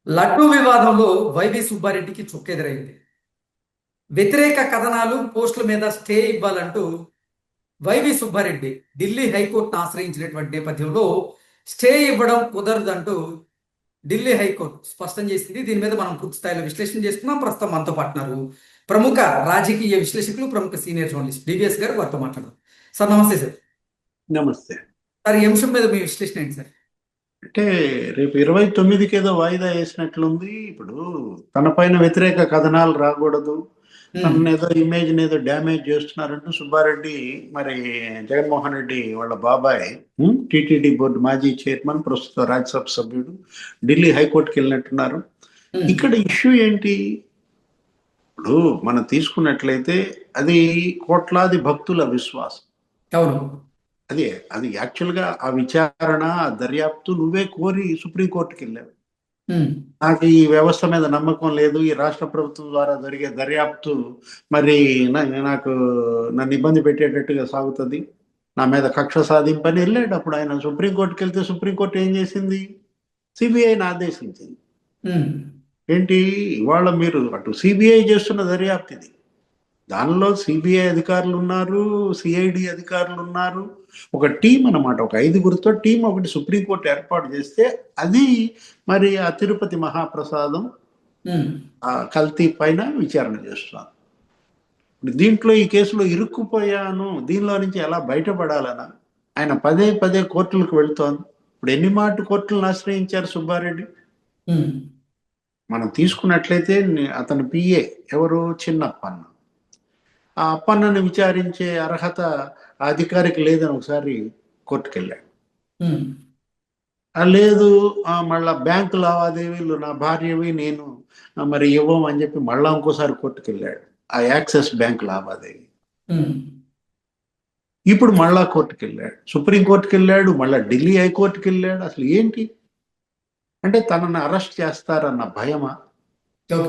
లడ్డూ వివాదంలో వైవి సుబ్బారెడ్డికి చుక్కెదురైంది. వ్యతిరేక కథనాలు, పోస్టుల మీద స్టే ఇవ్వాలంటూ వైవి సుబ్బారెడ్డి ఢిల్లీ హైకోర్టును ఆశ్రయించినటువంటి నేపథ్యంలో స్టే ఇవ్వడం కుదరదంటూ ఢిల్లీ హైకోర్టు స్పష్టం చేసింది. దీని మీద మనం పూర్తి స్థాయిలో విశ్లేషణ చేసుకున్నాం. ప్రస్తుతం మనతో పాటున్నారు ప్రముఖ రాజకీయ విశ్లేషకులు, ప్రముఖ సీనియర్ జర్నలిస్ట్ డివిఎస్ గారు. వారితో మాట్లాడదాం. సార్ నమస్తే సార్. నమస్తే. సార్, ఈ అంశం మీద మీ విశ్లేషణ ఏంటి సార్? అంటే రేపు 29కి ఏదో వాయిదా వేసినట్లుంది. ఇప్పుడు తన పైన వ్యతిరేక కథనాలు రాకూడదు, తన ఏదో ఇమేజ్ ఏదో డ్యామేజ్ చేస్తున్నారంటూ సుబ్బారెడ్డి, మరి జగన్మోహన్ రెడ్డి వాళ్ళ బాబాయ్, టిటిడి బోర్డు మాజీ చైర్మన్, ప్రస్తుత రాజ్యసభ సభ్యుడు, ఢిల్లీ హైకోర్టుకి వెళ్ళినట్టున్నారు. ఇక్కడ ఇష్యూ ఏంటి? ఇప్పుడు మనం తీసుకున్నట్లయితే అది కోట్లాది భక్తుల విశ్వాసం. అవును. అది యాక్చువల్గా ఆ విచారణ, ఆ దర్యాప్తు నువ్వే కోరి సుప్రీంకోర్టుకి వెళ్ళావు. నాకు ఈ వ్యవస్థ మీద నమ్మకం లేదు, ఈ రాష్ట్ర ప్రభుత్వం ద్వారా జరిగే దర్యాప్తు మరి నాకు నన్ను ఇబ్బంది పెట్టేటట్టుగా సాగుతుంది, నా మీద కక్ష సాధింపని వెళ్ళాడు. అప్పుడు ఆయన సుప్రీంకోర్టుకి వెళ్తే సుప్రీంకోర్టు ఏం చేసింది? సిబిఐని ఆదేశించింది. ఏంటి ఇవాళ మీరు అటు సిబిఐ చేస్తున్న దర్యాప్తు ఇది, దానిలో సిబిఐ అధికారులు ఉన్నారు, సిఐడి అధికారులు ఉన్నారు, ఒక టీం అన్నమాట, ఒక 5గురితో టీం ఒకటి సుప్రీంకోర్టు ఏర్పాటు చేస్తే అది మరి ఆ తిరుపతి మహాప్రసాదం ఆ కల్తీ పైన విచారణ చేస్తున్నాను. ఇప్పుడు దీంట్లో ఈ కేసులో ఇరుక్కుపోయాను, దీనిలో నుంచి ఎలా బయటపడాలనా ఆయన పదే పదే కోర్టులకు వెళుతోంది. ఇప్పుడు ఎన్ని మాట కోర్టులను ఆశ్రయించారు సుబ్బారెడ్డి? మనం తీసుకున్నట్లయితే అతని పిఏ ఎవరు? చిన్నప్పన్న. ఆ అప్పన్నను విచారించే అర్హత ఆ అధికారికి లేదని ఒకసారి కోర్టుకు వెళ్ళాడు. లేదు, మళ్ళా బ్యాంకు లావాదేవీలు నా భార్యవి, నేను మరి ఇవ్వం అని చెప్పి మళ్ళా ఇంకోసారి కోర్టుకు వెళ్ళాడు. ఆ యాక్సిస్ బ్యాంక్ లావాదేవీ. ఇప్పుడు మళ్ళా కోర్టుకు వెళ్ళాడు, సుప్రీంకోర్టుకి వెళ్ళాడు, మళ్ళా ఢిల్లీ హైకోర్టుకి వెళ్ళాడు. అసలు ఏంటి అంటే తనని అరెస్ట్ చేస్తారన్న భయమా?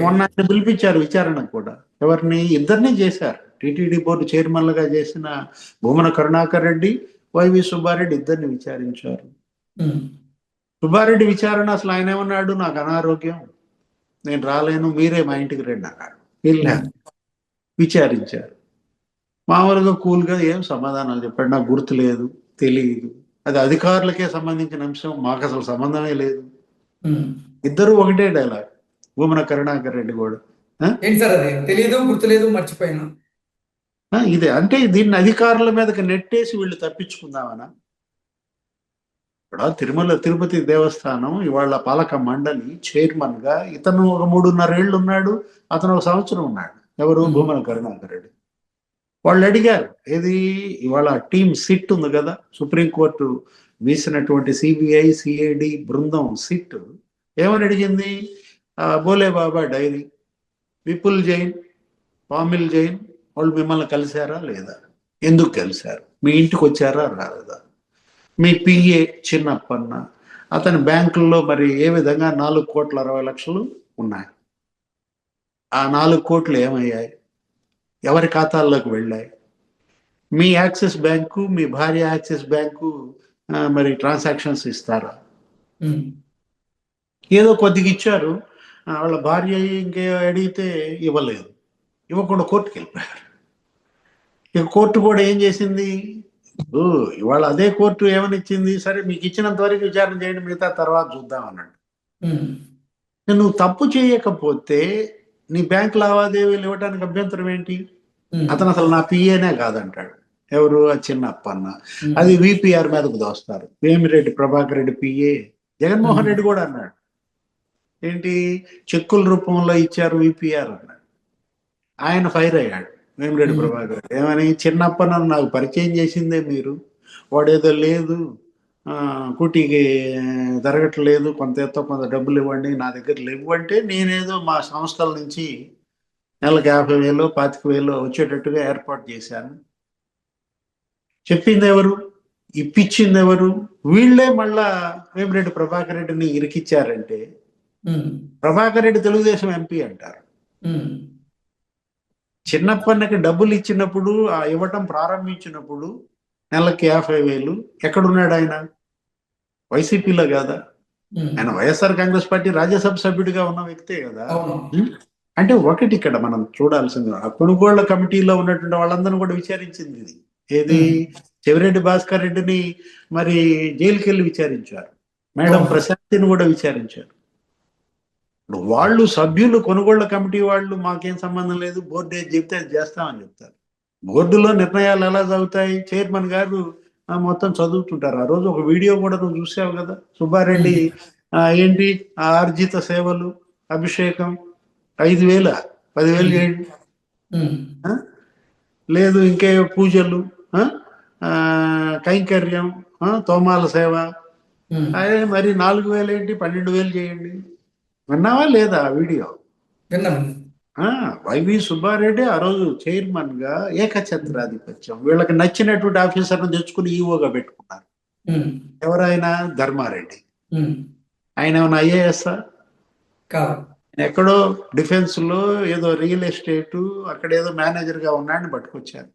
మొన్న ఆయన పిలిపించారు విచారణకు కూడా. ఎవరిని? ఇద్దరిని చేశారు. టిటిడి బోర్డు చైర్మన్లుగా చేసిన భూమన కరుణాకర్ రెడ్డి, వైవి సుబ్బారెడ్డి ఇద్దరిని విచారించారు. సుబ్బారెడ్డి విచారణ అసలు ఆయన ఏమన్నాడు? నాకు అనారోగ్యం, నేను రాలేను, మీరే మా ఇంటికి రండి అన్నాడు. వెళ్ళారు, విచారించారు. మామూలుగా కూల్గా ఏం సమాధానాలు చెప్పాడు, నాకు గుర్తు లేదు, తెలియదు, అది అధికారులకే సంబంధించిన అంశం, మాకు అసలు సంబంధమే లేదు. ఇద్దరు ఒకటే డైలాగ్, భూమన కరుణాకర్ రెడ్డి కూడా. ఏంటి సార్ అది? తెలియదు, గుర్తులేదు, మర్చిపోయాను. ఇదే అంటే దీన్ని అధికారుల మీదకి నెట్టేసి వీళ్ళు తప్పించుకుందామనా? ఇక్కడ తిరుపతి దేవస్థానం ఇవాళ పాలక మండలి చైర్మన్ గా ఇతను ఒక 3.5 ఏళ్ళు ఉన్నాడు, అతను 1 సంవత్సరం ఉన్నాడు. ఎవరు? భూమన కరుణాకర్ రెడ్డి. వాళ్ళు అడిగారు, ఏది ఇవాళ టీం సిట్ ఉంది కదా, సుప్రీంకోర్టు వీసినటువంటి సిబిఐ సిఐడి బృందం సిట్ ఏమని అడిగింది? బోలే బాబా డైరీ, విపుల్ జైన్, పామిల్ జైన్ వాళ్ళు మిమ్మల్ని కలిశారా లేదా? ఎందుకు కలిశారు? మీ ఇంటికి వచ్చారా రాలేదా? మీ పిఏ చిన్నప్పన్న, అతని బ్యాంకుల్లో మరి ఏ విధంగా 4,60,00,000 ఉన్నాయి? ఆ 4 కోట్లు ఏమయ్యాయి? ఎవరి ఖాతాల్లోకి వెళ్ళాయి? మీ యాక్సిస్ బ్యాంకు, మీ భార్య యాక్సిస్ బ్యాంకు మరి ట్రాన్సాక్షన్స్ ఇస్తారా? ఏదో కొద్దిగా ఇచ్చారు, వాళ్ళ భార్య ఇంకే అడిగితే ఇవ్వలేదు, ఇవ్వకుండా కోర్టుకి వెళ్ళిపోయారు. ఇక కోర్టు కూడా ఏం చేసింది? ఇవాళ అదే కోర్టు ఏమని ఇచ్చింది? సరే మీకు ఇచ్చినంత వరకు విచారణ చేయండి, మిగతా తర్వాత చూద్దాం అన్నట్టు. నువ్వు తప్పు చేయకపోతే నీ బ్యాంక్ లావాదేవీలు ఇవ్వడానికి అభ్యంతరం ఏంటి? అతను అసలు నా పిఏనే కాదంటాడు. ఎవరు? ఆ చిన్నప్పన్న. అది విపిఆర్ మీదకు దోస్తారు. వేమిరెడ్డి ప్రభాకర్ రెడ్డి పిఏ. జగన్మోహన్ రెడ్డి కూడా అన్నాడు, ఏంటి చెక్కుల రూపంలో ఇచ్చారు విపిఆర్ అన్నాడు. ఆయన ఫైర్ అయ్యాడు వేమిరెడ్డి ప్రభాకర్ రెడ్డి. ఏమని? చిన్నప్పన్న నాకు పరిచయం చేసిందే మీరు, వాడేదో లేదు, కూటికి జరగట్లేదు, కొంత ఎత్తో కొంత డబ్బులు ఇవ్వండి, నా దగ్గర లేవు అంటే నేనేదో మా సంస్థల నుంచి నెలకు 50,000 25,000 వచ్చేటట్టుగా ఏర్పాటు చేశాను. చెప్పింది ఎవరు? ఇప్పించింది ఎవరు? వీళ్ళే మళ్ళా వేమిరెడ్డి ప్రభాకర్ రెడ్డిని ఇరికిచ్చారంటే ప్రభాకర్ రెడ్డి తెలుగుదేశం ఎంపీ అంటారు. చిన్నప్పటికి డబ్బులు ఇచ్చినప్పుడు, ఇవ్వటం ప్రారంభించినప్పుడు నెలకి 50,000 ఎక్కడున్నాడు ఆయన? వైసీపీలో కాదా? ఉమ్. ఆయన వైఎస్ఆర్ కాంగ్రెస్ పార్టీ రాజ్యసభ సభ్యుడిగా ఉన్న వ్యక్తే కదా. అవును. అంటే ఒకటి ఇక్కడ మనం చూడాల్సింది, ఆ కొనుగోళ్ల కమిటీలో ఉన్నటువంటి వాళ్ళందరినీ కూడా విచారించింది ఇది. ఏది, ఉమ్. చెవిరెడ్డి భాస్కర్ రెడ్డిని మరి జైలుకి వెళ్ళి విచారించారు, మేడం అవును. ప్రశాంతిని కూడా విచారించారు. వాళ్ళు సభ్యులు కొనుగోళ్ల కమిటీ వాళ్ళు మాకేం సంబంధం లేదు, బోర్డు ఏది చెప్తే అది చేస్తామని చెప్తారు. బోర్డులో నిర్ణయాలు ఎలా జరుగుతాయి, చైర్మన్ గారు మొత్తం చదువుతుంటారు. ఆ రోజు ఒక వీడియో కూడా నువ్వు చూసావు కదా, సుబ్బారెడ్డి ఏంటి ఆ ఆర్జిత సేవలు, అభిషేకం 5,000 10,000 చేయండి, ఉమ్. ఆ? లేదు ఇంకే పూజలు, ఆ? కైంకర్యం, తోమాల సేవ, ఉమ్. అదే మరి 4,000 ఏంటి 12,000 చేయండి. విన్నావా లేదా ఆ వీడియో? విన్నాం. వైవి సుబ్బారెడ్డి ఆ రోజు చైర్మన్ గా ఏకఛత్రాధిపత్యం, వీళ్ళకి నచ్చినటువంటి ఆఫీసర్ను తెచ్చుకుని ఈఓగా పెట్టుకున్నారు. ఉమ్. ఎవరైనా ధర్మారెడ్డి, ఉమ్. ఆయన ఏమైనా ఐఏఎస్? కాదు. ఎక్కడో డిఫెన్స్ లో ఏదో రియల్ ఎస్టేట్ అక్కడ ఏదో మేనేజర్ గా ఉన్నాడని పట్టుకొచ్చారు.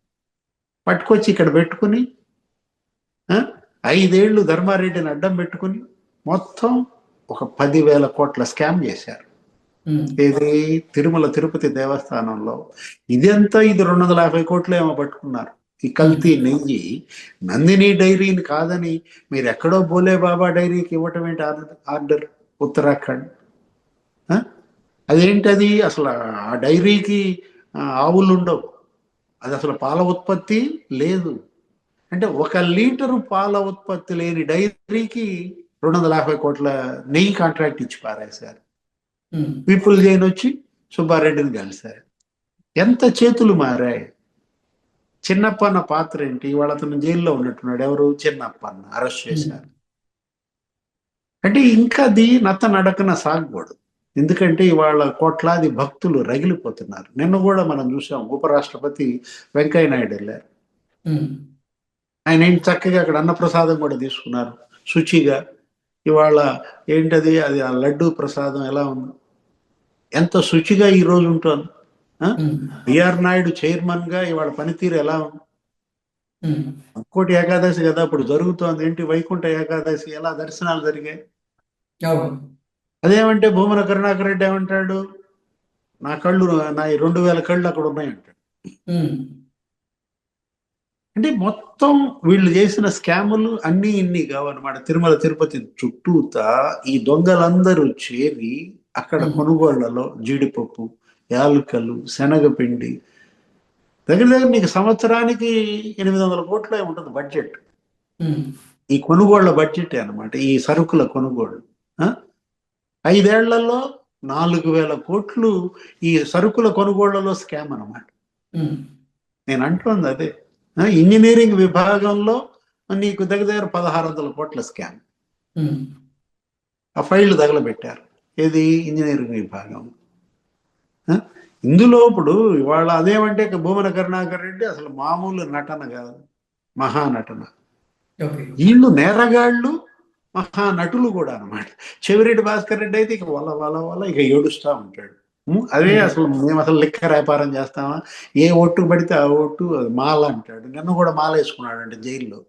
పట్టుకొచ్చి ఇక్కడ పెట్టుకుని 5 ఏళ్ళు ధర్మారెడ్డిని అడ్డం పెట్టుకుని మొత్తం ఒక 10,000 కోట్ల స్కామ్ చేశారు. ఉమ్. ఇది తిరుమల తిరుపతి దేవస్థానంలో ఇదంతా ఇది 250 కోట్లు ఏమో పట్టుకున్నారు. ఈ కల్తీ నెయ్యి నందిని డైరీని కాదని మీరు ఎక్కడో బోలే బాబా డైరీకి ఇవ్వటం ఏంటి ఆర్డర్ ఉత్తరాఖండ్? అదేంటది అసలు? ఆ డైరీకి ఆవులు ఉండవు, అది అసలు పాల ఉత్పత్తి లేదు. అంటే 1 లీటరు పాల ఉత్పత్తి లేని డైరీకి 250 కోట్ల నెయ్యి కాంట్రాక్ట్ ఇచ్చి పారేశారు. పీపుల్ జైన్ వచ్చి సుబ్బారెడ్డిని కలిశారు. ఎంత చేతులు మారాయి. చిన్నప్పన్న పాత్ర ఏంటి, ఇవాళ అతను జైల్లో ఉన్నట్టున్నాడు. ఎవరు? చిన్నప్పన్న అరెస్ట్ చేశారు. అంటే ఇంకా అది నత్త నడకన సాగకూడదు. ఎందుకంటే ఇవాళ కోట్లాది భక్తులు రగిలిపోతున్నారు. నిన్న కూడా మనం చూసాం, ఉపరాష్ట్రపతి వెంకయ్య నాయుడు వెళ్ళారు. ఆయన ఏంటి చక్కగా అక్కడ అన్నప్రసాదం కూడా తీసుకున్నారు శుచిగా. ఇవాళ ఏంటది, అది ఆ లడ్డూ ప్రసాదం ఎలా ఉంది, ఎంత శుచిగా ఈ రోజు ఉంటుంది. బిఆర్ నాయుడు చైర్మన్ గా ఇవాళ పనితీరు ఎలా ఉంది. ఇంకోటి ఏకాదశి కదా ఇప్పుడు జరుగుతోంది, ఏంటి వైకుంఠ ఏకాదశి, ఎలా దర్శనాలు జరిగాయి. అదేమంటే భూమన కరుణాకర్ రెడ్డి ఏమంటాడు, నా 2,000 కళ్ళు అక్కడ ఉన్నాయంటాడు. అంటే మొత్తం వీళ్ళు చేసిన స్కాములు అన్నీ ఇన్ని కావన్నమాట. తిరుమల తిరుపతి చుట్టూతా ఈ దొంగలందరూ చేరి అక్కడ కొనుగోళ్లలో జీడిపప్పు, యాలకలు, శనగపిండి, దగ్గర దగ్గర నీకు సంవత్సరానికి 800 కోట్లే ఉంటుంది బడ్జెట్. ఈ కొనుగోళ్ల బడ్జెట్ అన్నమాట, ఈ సరుకుల కొనుగోళ్లు. 5 ఏళ్లలో 4,000 కోట్లు ఈ సరుకుల కొనుగోళ్లలో స్కామ్ అన్నమాట. నేను అంటోంది అదే. ఇంజనీరింగ్ విభాగంలో నీకు దగ్గర దగ్గర 1,600 కోట్ల స్కామ్. ఆ ఫైళ్లు తగలబెట్టారు. ఏది? ఇంజనీరింగ్ విభాగం. ఇందులో ఇప్పుడు ఇవాళ అదేమంటే భూమన కరుణాకర్ రెడ్డి అసలు మామూలు నటన కాదు, మహానటన. వీళ్ళు నేరగాళ్ళు, మహానటులు కూడా అనమాట. చెవిరెడ్డి భాస్కర్ రెడ్డి అయితే ఇక వల్ల ఇక ఏడుస్తూ ఉంటాడు. అదే అసలు మేము అసలు లెక్క వ్యాపారం చేస్తామా, ఏ ఓటు పడితే ఆ ఓటు, అది మాల అంటాడు. నిన్న కూడా మాల వేసుకున్నాడు అంటే జైల్లో.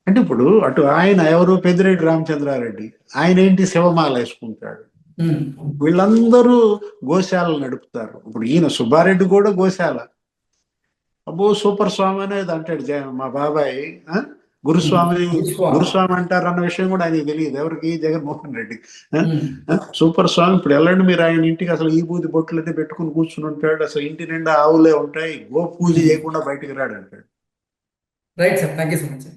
అంటే ఇప్పుడు అటు ఆయన ఎవరు, పెద్దిరెడ్డి రామచంద్రారెడ్డి, ఆయన ఏంటి శివమాల వేసుకుంటాడు. వీళ్ళందరూ గోశాలలు నడుపుతారు. ఇప్పుడు ఈయన సుబ్బారెడ్డి కూడా గోశాల. అబ్బో సూపర్ స్వామి అనేది అంటాడు మా బాబాయ్. గురుస్వామి అంటారు అన్న విషయం కూడా ఆయనకి తెలియదు. ఎవరికి? జగన్మోహన్ రెడ్డి. సూపర్ స్వామి. ఇప్పుడు వెళ్ళండి మీరు ఆయన ఇంటికి, అసలు ఈ బూది బొట్లన్నీ పెట్టుకుని కూర్చుని ఉంటాడు. అసలు ఇంటి నిండా ఆవులే ఉంటాయి, గో పూజ చేయకుండా బయటికి రాడు అంటాడు. Right sir, thank you so much.